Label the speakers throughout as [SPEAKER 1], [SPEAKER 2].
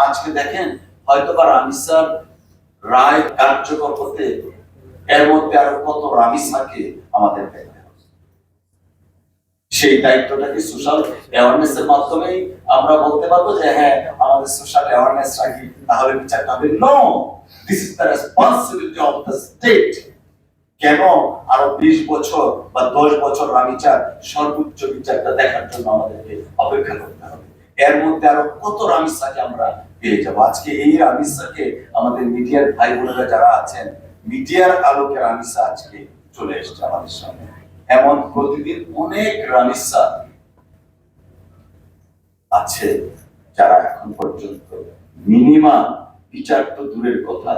[SPEAKER 1] আজকে দেখেন হয়তোবা রামিসার রায় কার্যকর হতে এর মধ্যে আরো কত রামিসাকে আমাদের দেখতে হবে। সেই দায়িত্বটাকে সোশ্যাল অ্যাওয়ারনেস এর মাধ্যমেই আমরা বলতে পারবো যে হ্যাঁ আমাদের সোশ্যাল অ্যাওয়ারনেস রাখি, তাহলে বিচারটা হবে। No, this is the responsibility of the state. কেন আরো 20 বছর বা 10 বছর রামিচার সর্বোচ্চ বিচারটা দেখার জন্য আমাদেরকে অপেক্ষা করতে হবে? এর মধ্যে আরো কত রামিসাকে আমরা পেয়ে যাবো। আজকে এই রামিসাকে আমাদের মিডিয়ার ভাই বোনেরা যারা আছেন, মিডিয়ার আলোকে রামিসা আজকে চলে এসেছে আমাদের সামনে। এমন প্রতিদিন অনেক রামিসা আছে যারা এখন পর্যন্ত মিনিমাম বিচার তো দূরের কথা,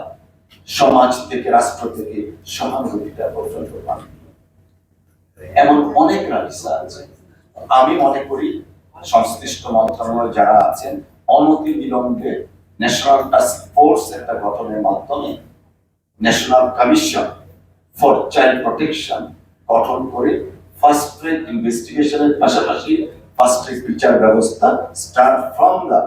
[SPEAKER 1] সমাজ থেকে রাষ্ট্র থেকে সহানুভূতিটা পর্যন্ত পান। এমন অনেক রামিসা আছে। আমি মনে করি সংশ্লিষ্ট মন্ত্রণালয় যারা আছেন অনতি বিলম্বে ন্যাশনাল টাস্ক ফোর্স একটা গঠনের মাধ্যমে national commission for child protection গঠন করে ফার্স্ট ট্র্যাক ইনভেস্টিগেশনের পাশাপাশি ফার্স্ট ট্র্যাক বিচার ব্যবস্থা স্টার্ট ফ্রম দা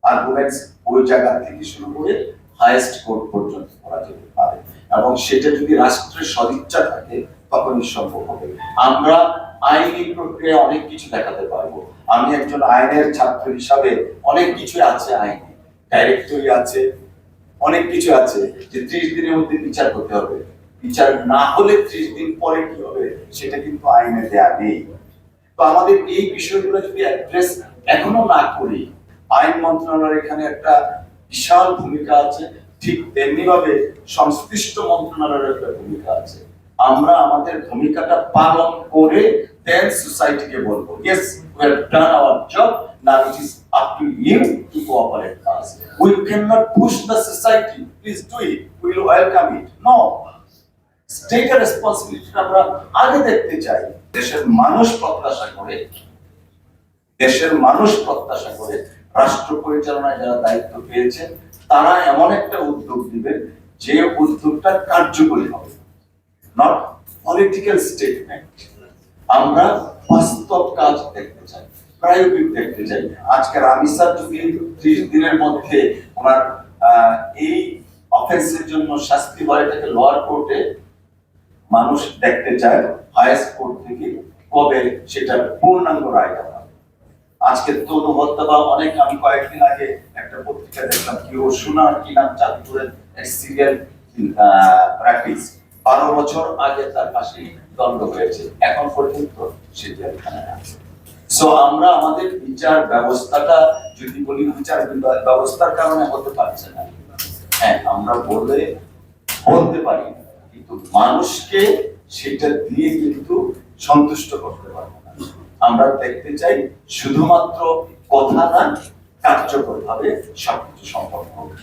[SPEAKER 1] আর্গুমেন্টস ওই জায়গা থেকে শুরু করে হাইয়েস্ট কোর্ট পর্যন্ত করা যেতে পারে, এবং সেটা যদি রাষ্ট্রের সদিচ্ছা থাকে তখনই সম্ভব হবে। আমরা আইনি প্রক্রিয়া অনেক কিছু দেখাতে পারবো। আমি একজন আইনের ছাত্র হিসাবে অনেক কিছু আছে, আইনে ডাইরেক্টরি আছে, অনেক কিছু আছে যে 30 দিনের মধ্যে বিচার করতে হবে। বিচার না হলে 30 দিন পরে কি হবে সেটা কিন্তু আইনে দেয়া নেই। তো আমাদের এই বিষয়গুলো যদি অ্যাড্রেস এখনো না করি, আইন মন্ত্রণালয়ের এখানে একটা বিশাল ভূমিকা আছে, ঠিক তেমনি ভাবে সংশ্লিষ্ট মন্ত্রণালয়ের একটা ভূমিকা আছে। আমরা আমাদের ভূমিকাটা পালন করে দেন সোসাইটিকে বলবো yes we have done our job, now it is up to you to cooperate us. We cannot push the society, please do it, we will welcome it. No, take a responsibility আমরা আগে দেখতে চাই। দেশের মানুষ প্রত্যাশা করে রাষ্ট্র পরিচালনায় যারা দায়িত্ব পেয়েছেন তারা এমন একটা উদ্যোগ দিবেন যে উদ্যোগটা কার্যকরী হবে, নট পলিটিক্যাল স্টেটমেন্ট। আমরা বাস্তব কাজ দেখতে চাই, প্রায়োগিক দেখতে চাই। আজকে রামিসার যদি 30 দিনের মধ্যে ওনার এই অফেন্সের জন্য শাস্তি হয়, এটাকে লোয়ার কোর্টে মানুষ দেখতে চায়, হাইয়েস্ট কোর্ট থেকে কবে সেটা পূর্ণাঙ্গ রায় হবে। আজকে তনু হত্যা বা অনেক, আমি কয়েকদিন আগে একটা পত্রিকা দেখলাম কি ও সোনার কি নাম চাঁদপুরের সিরিয়াল প্র্যাকটিস 12 বছর আগে তার ফাঁসি দণ্ড হয়েছে, এখন পর্যন্ত সে জেলখানায় আছে। সো আমরা আমাদের বিচার ব্যবস্থাটা যদি বলি বিচার ব্যবস্থার কারণে হতে পারছে না, হ্যাঁ আমরা বলতে পারি, কিন্তু মানুষকে সেটা দিয়ে কিন্তু সন্তুষ্ট করতে পারবো না। আমরা দেখতে চাই শুধুমাত্র কথা না, কার্যকর ভাবে সবকিছু সম্পন্ন হবে।